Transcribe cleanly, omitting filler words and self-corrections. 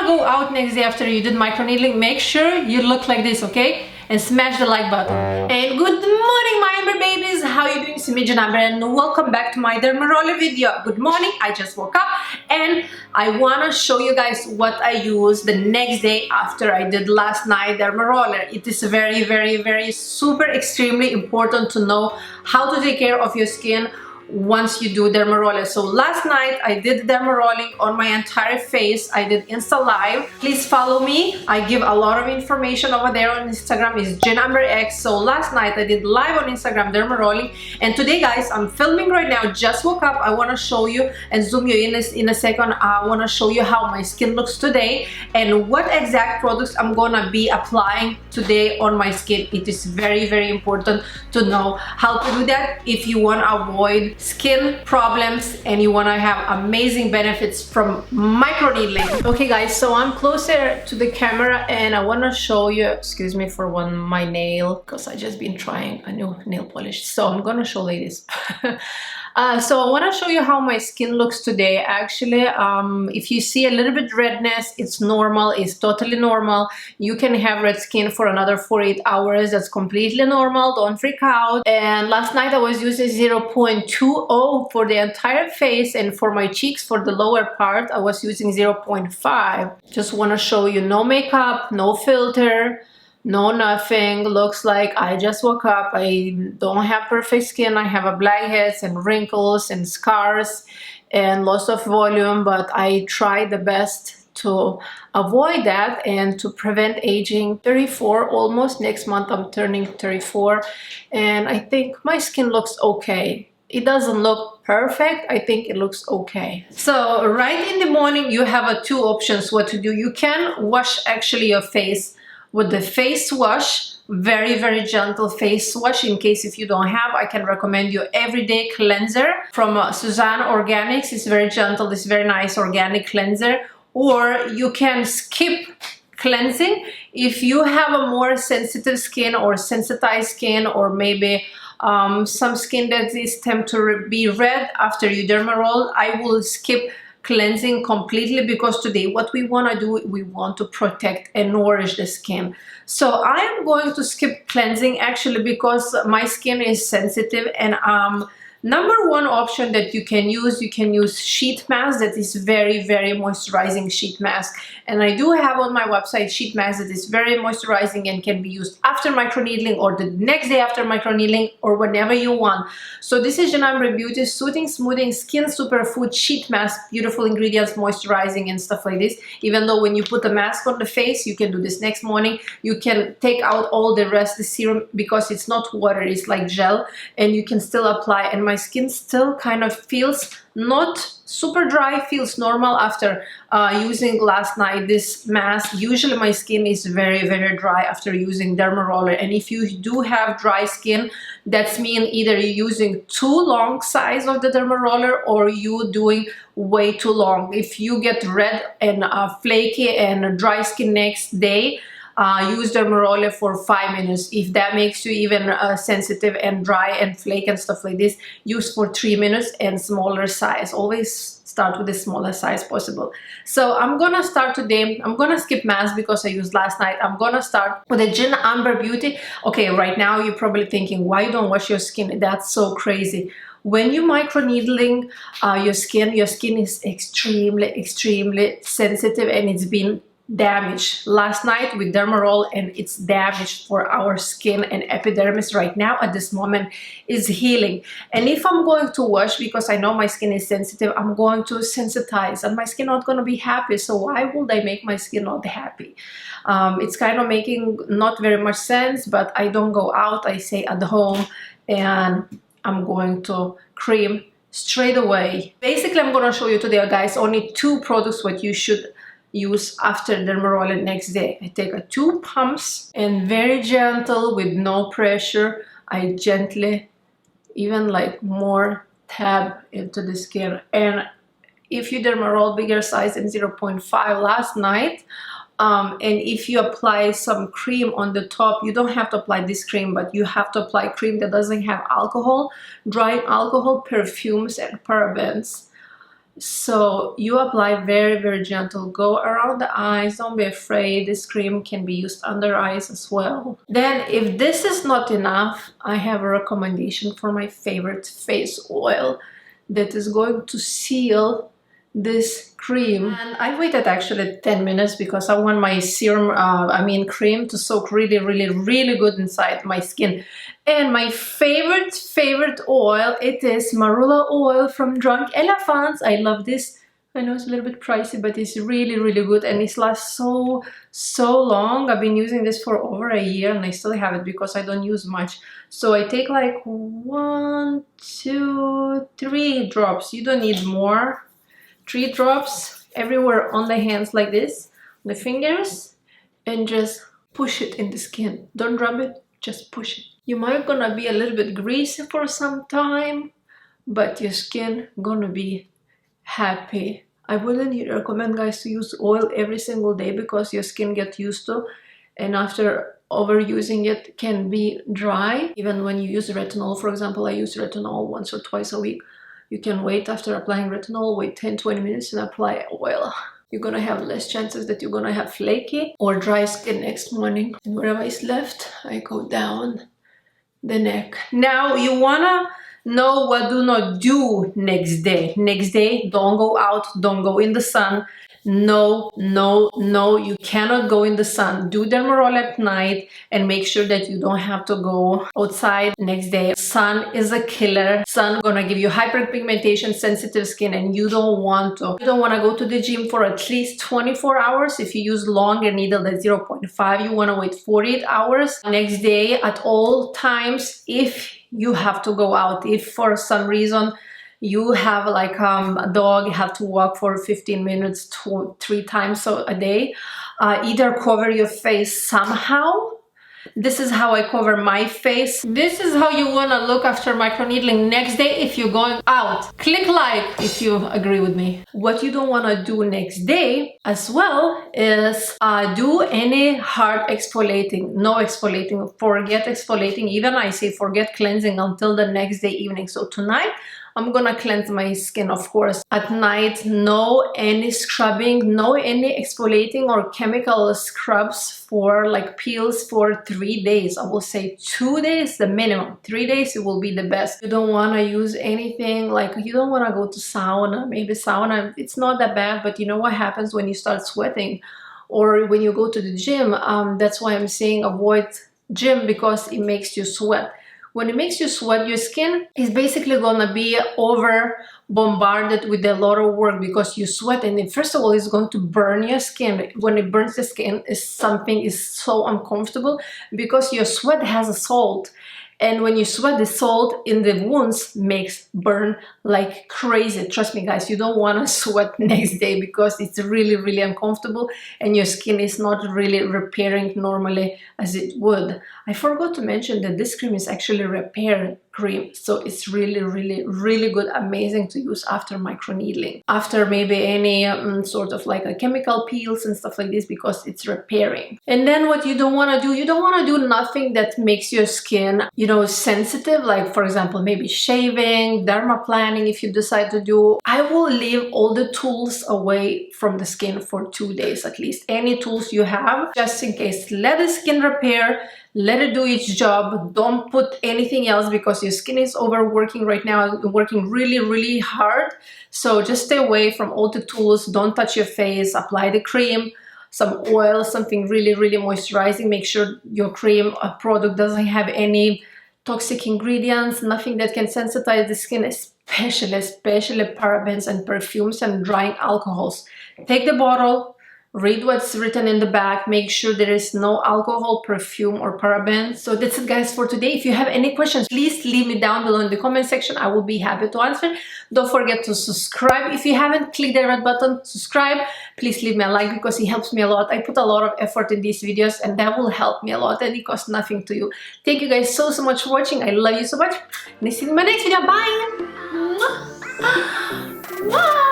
to go out next day after you did microneedling, make sure you look like this, okay? And smash the like button. And good morning, my Amber babies. How are you doing? It's me, Amber, and welcome back to my dermaroller video. Good morning. I just woke up and I want to show you guys what I used the next day after I did last night dermaroller. It is very super extremely important to know how to take care of your skin once you do dermaroller. So last night I did dermarolling on my entire face. I did Insta Live. Please follow me. I give a lot of information over there on Instagram. Is JenAmberX. So last night I did live on Instagram dermarolling, and today, guys, I'm filming right now. Just woke up. I want to show you and zoom you in a second. I want to show you how my skin looks today and what exact products I'm gonna be applying today on my skin. It is very important to know how to do that if you want to avoid skin problems and you want to have amazing benefits from microneedling. Okay guys, so I'm closer to the camera and I want to show you, excuse me for my nail, because I just been trying a new nail polish, so I'm gonna show ladies. So I want to show you how my skin looks today. Actually, if you see a little bit redness, it's normal. It's totally normal. You can have red skin for another 48 hours. That's completely normal. Don't freak out. And last night I was using 0.20 for the entire face, and for my cheeks, for the lower part, I was using 0.5. Just want to show you no makeup, no filter, no nothing. Looks like I just woke up. I don't have perfect skin. I have blackheads and wrinkles and scars and loss of volume, but I try the best to avoid that and to prevent aging. 34 almost. Next month I'm turning 34, and I think my skin looks okay. It doesn't look perfect. I think it looks okay. So right in the morning you have two options what to do. You can wash actually your face with the face wash, very gentle face wash. In case if you don't have, I can recommend you everyday cleanser from Suzanne Organics. It's very gentle, it's very nice organic cleanser. Or you can skip cleansing if you have a more sensitive skin or sensitized skin, or maybe some skin that is tend to be red after you dermaroll. I will skip cleansing completely, because today what we want to do, we want to protect and nourish the skin. So I am going to skip cleansing actually, because my skin is sensitive. And number one option that you can use sheet mask. That is very moisturizing sheet mask, and I do have on my website sheet mask that is very moisturizing and can be used after microneedling or the next day after microneedling or whenever you want. So this is Amber Beauty Soothing Smoothing Skin Superfood Sheet Mask. Beautiful ingredients, moisturizing and stuff like this. Even though when you put the mask on the face, you can do this next morning, you can take out all the rest of the serum, because it's not water, it's like gel, and you can still apply. And my skin still kind of feels not super dry, feels normal after using last night this mask. Usually my skin is very dry after using dermaroller, and if you do have dry skin, that's mean either you're using too long size of the dermaroller or you doing way too long. If you get red and flaky and dry skin next day, use dermaroller for 5 minutes. If that makes you even sensitive and dry and flake and stuff like this, use for 3 minutes and smaller size. Always start with the smaller size possible. So I'm gonna start today. I'm gonna skip mask because I used last night. I'm gonna start with the Amber Beauty. Okay, right now you're probably thinking, why you don't wash your skin? That's so crazy. When you microneedling your skin is extremely sensitive, and it's been damaged last night with dermaroll, and it's damaged for our skin and epidermis. Right now at this moment is healing. And if I'm going to wash, because I know my skin is sensitive, I'm going to sensitize, and my skin not going to be happy. So why would I make my skin not happy? It's kind of making not very much sense, but I don't go out, I stay at home, and I'm going to cream straight away. Basically, I'm going to show you today, guys, only two products what you should use after dermaroller next day. I take 2 pumps, and very gentle with no pressure, I gently, even like more, tab into the skin. And if you dermaroll bigger size than 0.5 last night, and if you apply some cream on the top, you don't have to apply this cream, but you have to apply cream that doesn't have alcohol, drying alcohol, perfumes and parabens. So you apply very gentle, go around the eyes, don't be afraid. This cream can be used under eyes as well. Then if this is not enough, I have a recommendation for my favorite face oil that is going to seal this cream. And I waited actually 10 minutes because I want my serum, cream to soak really good inside my skin. And my favorite oil, it is marula oil from Drunk Elephants. I love this. I know it's a little bit pricey, but it's really good, and it lasts so long. I've been using this for over a year and I still have it because I don't use much. So I take like 1, 2, 3 drops. You don't need more. 3 drops everywhere on the hands like this, the fingers, and just push it in the skin. Don't rub it, just push it. You might gonna be a little bit greasy for some time, but your skin gonna be happy. I wouldn't recommend guys to use oil every single day because your skin gets used to, and after overusing it can be dry. Even when you use retinol, for example, I use retinol once or twice a week. You can wait after applying retinol, wait 10-20 minutes and apply oil. You're gonna have less chances that you're gonna have flaky or dry skin next morning. And wherever is left, I go down the neck. Now you wanna know what do not do next day. Next day, don't go out, don't go in the sun. No, you cannot go in the sun. Do dermaroll at night and make sure that you don't have to go outside next day. Sun is a killer. Sun gonna give you hyperpigmentation, sensitive skin, and you don't want to. You don't want to go to the gym for at least 24 hours. If you use longer needle, that's 0.5. You want to wait 48 hours. Next day at all times, if you have to go out, if for some reason you have like a dog, you have to walk for 15 minutes 3 times a day, either cover your face somehow. This is how I cover my face. This is how you want to look after microneedling next day if you're going out. Click like if you agree with me. What you don't want to do next day as well is do any hard exfoliating. No exfoliating. Forget exfoliating. Even I say forget cleansing until the next day evening. So tonight I'm gonna cleanse my skin, of course. At night, no any scrubbing, no any exfoliating or chemical scrubs for like peels for 3 days. I will say 2 days the minimum. 3 days it will be the best. You don't want to use anything like, you don't want to go to sauna. Maybe sauna, it's not that bad, but you know what happens when you start sweating or when you go to the gym. That's why I'm saying avoid gym, because it makes you sweat. When it makes you sweat, your skin is basically gonna be over bombarded with a lot of work because you sweat, and first of all it's going to burn your skin. When it burns the skin, something is so uncomfortable because your sweat has a salt, and when you sweat, the salt in the wounds makes burn like crazy. Trust me guys, you don't want to sweat next day because it's really uncomfortable and your skin is not really repairing normally as it would. I forgot to mention that this cream is actually repair cream, so it's really good, amazing to use after microneedling, after maybe any sort of like a chemical peels and stuff like this, because it's repairing. And then what you don't want to do, you don't want to do nothing that makes your skin, you know, sensitive, like for example maybe shaving, dermaplaning. If you decide to do, I will leave all the tools away from the skin for 2 days at least. Any tools you have, just in case. Let the skin repair, let it do its job. Don't put anything else because your skin is overworking right now, working really hard. So just stay away from all the tools. Don't touch your face. Apply the cream, some oil, something really moisturizing. Make sure your cream product doesn't have any toxic ingredients, nothing that can sensitize the skin, especially parabens and perfumes and drying alcohols. Take the bottle, read what's written in the back, make sure there is no alcohol, perfume or parabens. So that's it guys for today. If you have any questions, please leave me down below in the comment section. I will be happy to answer. Don't forget to subscribe. If you haven't, click the red button, subscribe. Please leave me a like because it helps me a lot. I put a lot of effort in these videos and that will help me a lot, and it costs nothing to you. Thank you guys so much for watching. I love you so much. And I see you in my next video. Bye! Bye!